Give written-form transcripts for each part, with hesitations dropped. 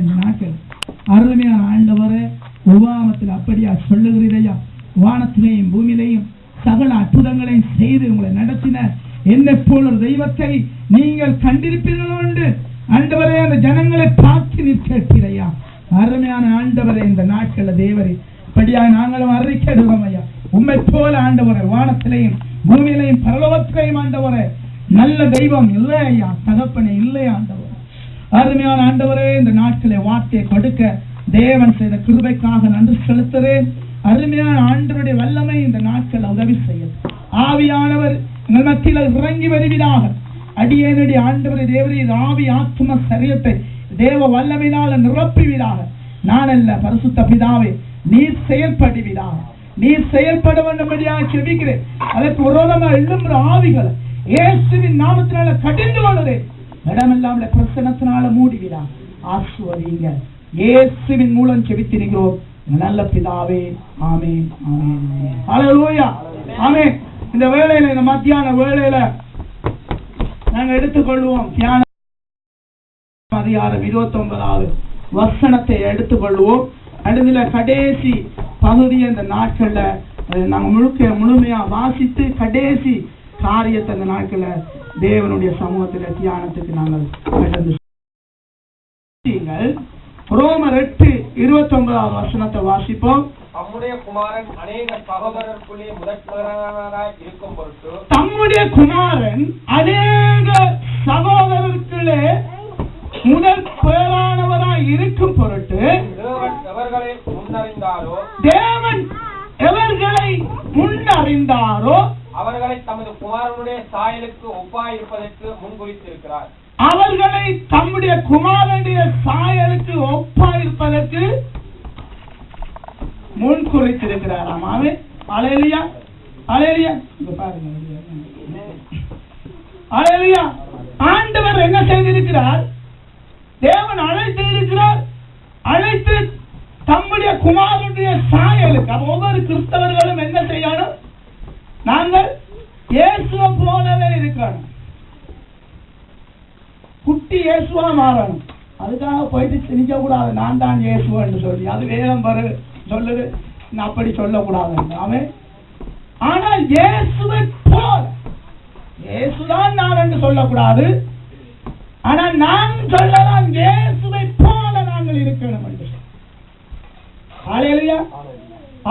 இந்த நாட்கள் அருமையான ஆண்டவரே உபாமத்தில் அப்படியா சொல்லுகிறதையா, வானத்திலேயும் பூமியிலையும் சகல அற்புதங்களையும் செய்து உங்களை நடத்தின என்னை போல ஒரு தெய்வத்தை நீங்கள் கண்டிருப்பீர்கள் என்று ஆண்டவரே அந்த ஜனங்களை பார்த்து நிற்கிறீரையா. அருமையான ஆண்டவரே இந்த நாட்கள் தேவரே படியா நாங்களும் அறிக்கையிடுவோம் ஐயா. உண்மை போல ஆண்டவரே வானத்திலையும் பூமியிலையும் பரலோகத்திலையும் ஆண்டவரே நல்ல தெய்வம் இல்லை ஐயா, தகப்பனே இல்லை ஆண்டவர். அருமையான ஆண்டவரே இந்த நாட்களை வார்த்தையை கொடுக்க தேவன் செய்த கிருபைக்காக நன்றி செலுத்துகிறேன். அருமையான ஆண்டவருடைய வல்லமை இந்த நாட்கள் உதவி செய்யும். ஆவியானவர் எங்கள் மத்தியில் இறங்கி வருவதாக. அடியேனுடைய ஆண்டவரை தேவரே ஆவி ஆத்ம சரீரத்தை தேவ வல்லமையினால நிரப்புவீராக. நான் அல்ல பரிசுத்த பிதாவே, நீர் செயல்படுவீராக. நீர் செயல்பட வேண்டும்படியாக செபிக்கிறேன். அதற்கு விரோதமா எழும்புற ஆவிகளை இயேசுவின் நாமத்தினால கடிந்து கொள்கிறேன். இடமெல்லாம் பிரசனத்தினால மூடிவிடா. ஆசீர்வதிங்க. இயேசுவின் மூலம் செபித்திருக்கிறோம் நல்ல பிதாவே. ஆமென், ஆமென், ஹல்லேலூயா, ஆமென். இந்த வேளையில, இந்த மத்தியான வேளையில நாங்க எடுத்துக்கொள்வோம் தியான அதிகாரம் 29வது வசனத்தை எடுத்துக்கொள்வோம். அடுத்த கடைசி பகுதியை இந்த நாட்கள்ல நாங்க முழுமையா வாசித்து கடைசி காரியத்தை இந்த நாட்கள்ல தேவனுடைய சமூகத்தில தியானத்துக்கு நாங்கள் கடந்து ரோமர் 8:29வது வசனத்தை வாசிப்போம். தம்முடைய குமாரன் அநேக சகோதரருக்குள்ளே முதற்கராய் இருக்கும் பொருட்டு, தம்முடைய குமாரன் அநேக சகோதரருக்குள்ளே முதல் பேரானவராய் இருக்கும் பொருட்டு தேவன் எவர்களை முன்னறிந்தாரோ அவர்களை தமது குமாரனுடைய சாயலுக்கு ஒப்பாயிருப்பதற்கு முன்குறித்திருக்கிறார். அவர்களை தம்முடைய குமாரனுடைய சாயலுக்கு ஒப்பாயிருப்பதற்கு முன்குறித்திருக்கிறார். ஆமாவே, அல்லேலூயா, அல்லேலூயா. இங்க பாருங்க, அல்லேலூயா. ஆண்டவர் என்ன செய்திருக்கிறார்? தேவன் அழைத்திருக்கிறார். அழைத்து தம்முடைய குமாரனுடைய சாயலுக்கு. அப்ப ஒவ்வொரு கிறிஸ்தவர்களும் என்ன செய்யணும்? நாங்கள் இயேசுவை போலவே இருக்கணும். குட்டி இயேசுவா மாறணும். அதுக்காக போயிட்டு திணிக்க கூடாது, நான் தான் இயேசுவன்னு சொல்லி. அது வேதம் சொல்லுது, அப்படி சொல்லக்கூடாது. அவன் ஆனால் இயேசுவை போல, இயேசுதான் நான் என்று சொல்லக்கூடாது. ஆனால் நான் சொல்லலாம், இயேசுவை போல நாங்கள் இருக்கணும் என்று. ஹல்லேலூயா,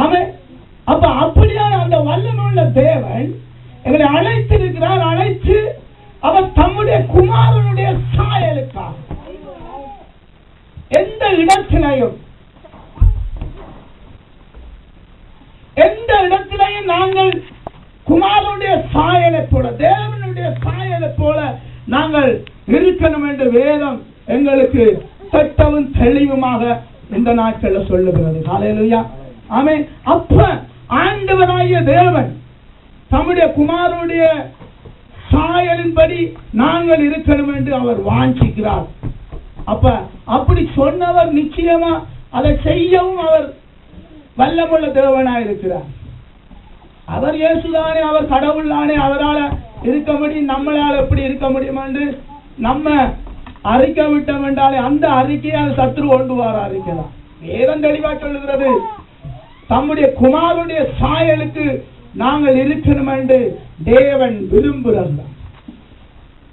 ஆமென். அப்ப அப்படியான அந்த வல்லமையுள்ள தேவன் எங்களை அழைத்திருக்கிறார். அழைத்து அவர் தம்முடைய குமாரனுடைய சாயலுக்காக எந்த இடத்திலையும் நாங்கள் குமாரனுடைய சாயலை போல, தேவனுடைய சாயலை போல நாங்கள் இருக்கணும் என்று வேதம் எங்களுக்கு சட்டவும் தெளிவுமாக இந்த நாட்களில் சொல்லுகிறது. ஹல்லேலூயா, ஆமென். அப்ப ஆண்டவராகிய தேவன் தம்முடைய குமாரனுடைய சாயலின்படி நாங்கள் இருக்கணும் என்று அவர் வாஞ்சிக்கிறார். அப்ப அப்படி சொன்னவர் நிச்சயமா அதை செய்யவும் அவர் வல்லமுள்ள தேவனாய் இருக்கிறார். அவர் இயேசுதானே, அவர் கடவுள் தானே, அவரால் இருக்க முடியும், நம்மளால் எப்படி இருக்க முடியும் என்று நம்ம அறிக்கை விட்டோம் என்றாலே அந்த அறிக்கையை சத்ரு கொண்டு வர அறிக்கைதான். வேதம் தெளிவா சொல்லுகிறது, தம்முடைய குமாரனுடைய சாயலுக்கு நாங்கள் இருக்கணும் என்று தேவன் விரும்புகிறார்.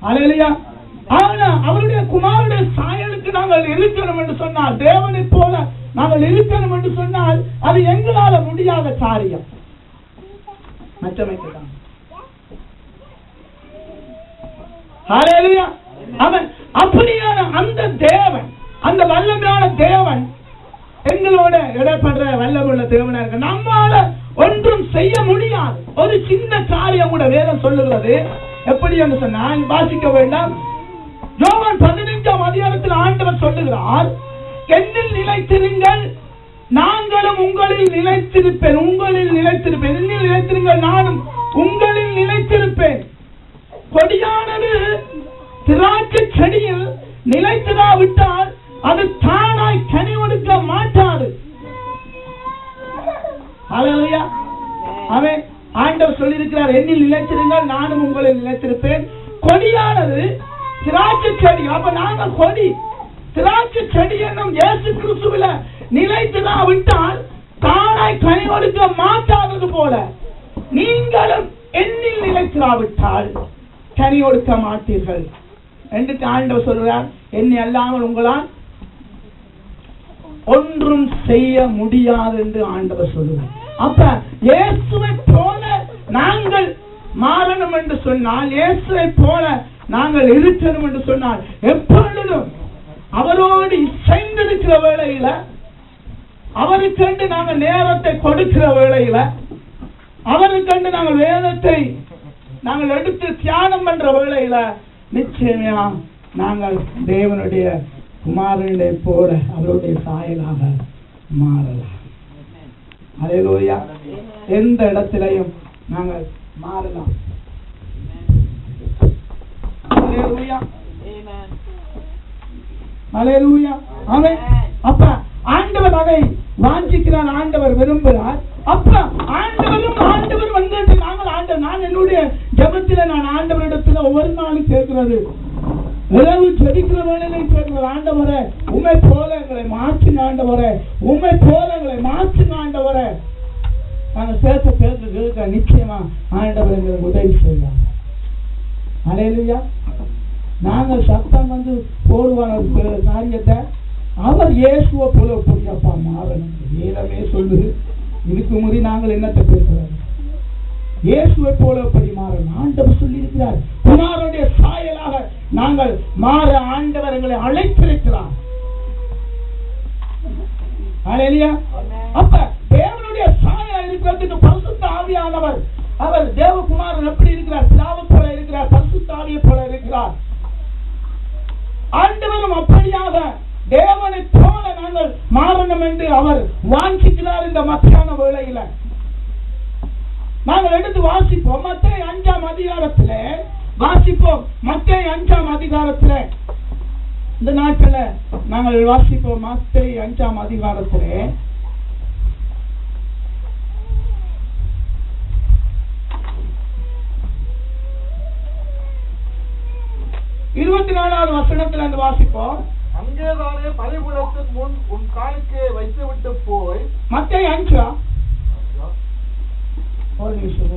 அல்லேலூயா. ஆனா அவருடைய குமாரனுடைய சாயலுக்கு நாங்கள் இருக்கணும் என்று சொன்னால், தேவனை போல நாங்கள் இருக்கணும் என்று சொன்னால் அது எங்களால முடியாத காரியம். மற்றமைக்குதான். ஹல்லேலூயா, அவன் அப்படியான அந்த தேவன், அந்த வல்லமையான தேவன் எங்களோட இடப்படுற வல்லமுள்ள தேவனா இருக்க. நம்மால ஒன்றும் செய்ய முடியாது. ஒரு சின்ன காரியம் கூட வேதம் சொல்லுகிறது. எப்படி என்று சொன்னால் வாசிக்க வேண்டாம். யோவான் 15ஆம் அதிகாரத்தில் ஆண்டவர் சொல்லுகிறார், என்னில் நிலைத்திருங்கள், நாங்களும் உங்களில் நிலைத்திருப்பேன். உங்களில் நிலைத்திருப்பேன், என்னில் நிலைத்திருங்கள், நானும் உங்களில் நிலைத்திருப்பேன். கொடியானது திராட்சை செடியில் நிலைத்திராவிட்டால் அது தானாய் கனி கொடுக்க மாட்டாது. ஹல்லேலூயா, ஆமென். ஆண்டவர் சொல்லியிருக்கிறார், என்னில் நிலைத்திருங்கள், நானும் உங்களில் நிலைத்திருப்பேன். கொடியானது திராட்சை செடி. அப்ப நாங்கள் கொடி, திராட்சை செடி என்னும் இயேசு கிறிஸ்துவில நிலைத்துதான் விட்டால் தானாய் கனி கொடுக்க மாட்டாதது போல நீங்களும் என்னில் நிலைத்திராவிட்டால் கனி கொடுக்க மாட்டீர்கள் என்று ஆண்டவர் சொல்றார். என்னை அல்லாமல் உங்களால் ஒன்றும் செய்ய முடியாது என்று ஆண்டவர் சொல்லுவார். அப்ப இயேசுவை போல நாங்கள் மாறணும் என்று சொன்னால், இயேசுவை போல நாங்கள் இருக்கணும் என்று சொன்னால், எப்பொழுதும் அவரோடு இசைந்திருக்கிற வேளையில, அவருக்கென்று நாங்கள் நேரத்தை கொடுக்கிற வேளையில, அவருக்கென்று நாங்கள் வேதத்தை நாங்கள் எடுத்து தியானம் பண்ற வேளையில நிச்சயமா நாங்கள் தேவனுடைய குமாரனை போல அவருடைய சாயலாக மாறலாம். அல்லேலூயா. எந்த இடத்திலையும் நாங்கள் மாறலாம். அல்லேலூயா. அல்லேலூயா. ஆமென். அப்ப ஆண்டவர் அதை வாஞ்சிக்கிறார், ஆண்டவர் விரும்புகிறார். அப்ப ஆண்டவர் வந்து நான் என்னுடைய ஜெபத்தில நான் ஆண்டவரிடத்துல ஒவ்வொரு நாளும் கேட்கிறது, இரவு ஜெபிக்கிற வேளையிலும் கேட்கிறது, ஆண்டவரே உம்மை போல எங்களை மாற்றுங்க, ஆண்டவரே உம்மை போல எங்களை மாற்றுங்க, ஆண்டவரே. நாங்கள் கேட்க நிச்சயமா ஆண்டவர் எங்களுக்கு உதவி செய்வார். அல்லேலூயா. நாங்கள் சத்தம் வந்து போடுவான காரியத்தை அவர் இயேசுவை போல புரியப்பா மாறணும். வேதமே சொல்லுது. இதுக்கு முறை நாங்கள் என்னத்தை பேசுறோம்? இயேசுவை போல படி மாறணும். ஆண்டவர் சொல்லி இருக்கிறார், குமாரனுடைய சாயலாக நாங்கள் மாற ஆண்டவர் எங்களை அழைத்திருக்கிறார். அல்லேலூயா. அப்ப தேவனுடைய சாயலா இருக்கிறதுக்கு பரிசுத்த ஆவியானவர், அவர் தேவகுமாரன் எப்படி இருக்கிறார்? பிதாவை போல இருக்கிறார், பரிசுத்த ஆவியை போல இருக்கிறார். ஆண்டவரும் அப்படியாக தேவனை போல நாங்கள் மாறணும் என்று அவர் வாஞ்சிக்கிறார். இந்த மத்தியான வேளையில நாங்கள் எடுத்து வாசிப்போம். மத்தேயு 5ஆம் அதிகாரத்திலே வாசிப்போம். மத்தேயு 5ஆம் அதிகாரத்திலே இந்த நாட்கள நாங்கள் வாசிப்போம். மத்தேயு 5ஆம் அதிகாரத்திலே 24வது வசனத்தில் அந்த வாசிப்போம். அங்கேதானே பலிபீடத்தின் முன் உன் காணிக்கையை வைத்து விட்டு போய். மத்தேயு 5 ஒரு நிமிஷம்